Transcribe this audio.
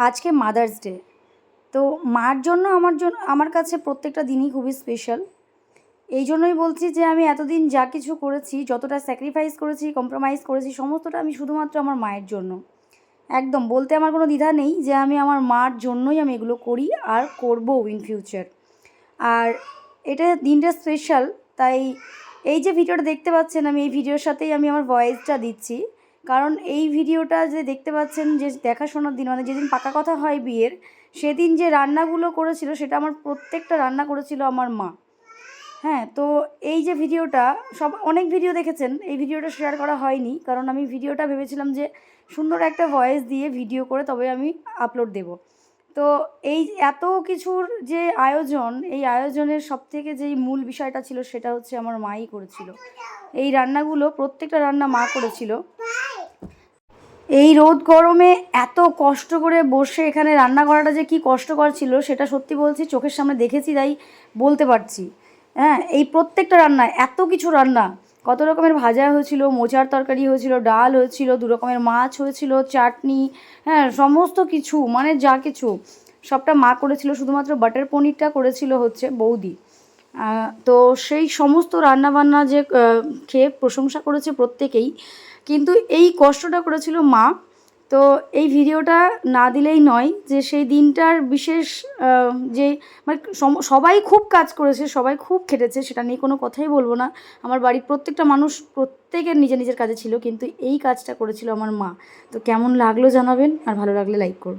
আজকে mother's day. তো মার জন্য আমার কাছে প্রত্যেকটা দিনই খুবই স্পেশাল। এই জন্যই বলছি যে আমি এতদিন যা কিছু করেছি, যতটা স্যাক্রিফাইস করেছি, কম্প্রোমাইজ করেছি, সমস্তটা আমি শুধুমাত্র আমার মায়ের জন্য। একদম বলতে আমার কোনো দ্বিধা নেই যে আমি আমার মার জন্যই আমি এগুলো করি আর করবো ইন ফিউচার। আর এটা দিনটা স্পেশাল, তাই এই যে ভিডিওটা দেখতে পাচ্ছেন, আমি এই ভিডিওর সাথেই আমি আমার ভয়েসটা দিচ্ছি। কারণ এই ভিডিওটা যে দেখতে পাচ্ছেন, যে দেখাশোনার দিন, মানে যেদিন পাকা কথা হয় বিয়ের, সেদিন যে রান্নাগুলো করেছিল সেটা আমার প্রত্যেকটা রান্না করেছিল আমার মা। হ্যাঁ, তো এই যে ভিডিওটা, অনেক ভিডিও দেখেছেন, এই ভিডিওটা শেয়ার করা হয়নি, কারণ আমি ভিডিওটা ভেবেছিলাম যে সুন্দর একটা ভয়েস দিয়ে ভিডিও করে তবে আমি আপলোড দেব। তো এই এত কিছুর যে আয়োজন, এই আয়োজনের সবথেকে যেই মূল বিষয়টা ছিল সেটা হচ্ছে আমার মাই করেছিল। এই রান্নাগুলো প্রত্যেকটা রান্না মা করেছিল। এই রোদ গরমে এত কষ্ট করে বসে এখানে রান্না করাটা যে কী কষ্টকর ছিল সেটা সত্যি বলছি, চোখের সামনে দেখেছি তাই বলতে পারছি। হ্যাঁ, এই প্রত্যেকটা রান্না, এত কিছু রান্না, কত রকমের ভাজা হয়েছিল, মোচার তরকারি হয়েছিল, ডাল হয়েছিল, 2 রকমের মাছ হয়েছিল, চাটনি, হ্যাঁ সমস্ত কিছু, মানে যা কিছু সবটা মা করেছিল। শুধুমাত্র বাটার পনিরটা করেছিল হচ্ছে বৌদি। তো সেই সমস্ত রান্নাবান্না যে খেয়ে প্রশংসা করেছে প্রত্যেকেই, কিন্তু এই কষ্টটা করেছিল মা। তো এই ভিডিওটা না দিলেই নয় যে সেই দিনটার বিশেষ যে মানে সবাই খুব কাজ করেছে, সবাই খুব খেটেছে, সেটা নিয়ে কোনো কথাই বলবো না। আমার বাড়ির প্রত্যেকটা মানুষ প্রত্যেকের নিজের নিজের কাজে ছিল, কিন্তু এই কাজটা করেছিল আমার মা। তো কেমন লাগলো জানাবেন, আর ভালো লাগলে লাইক করবেন।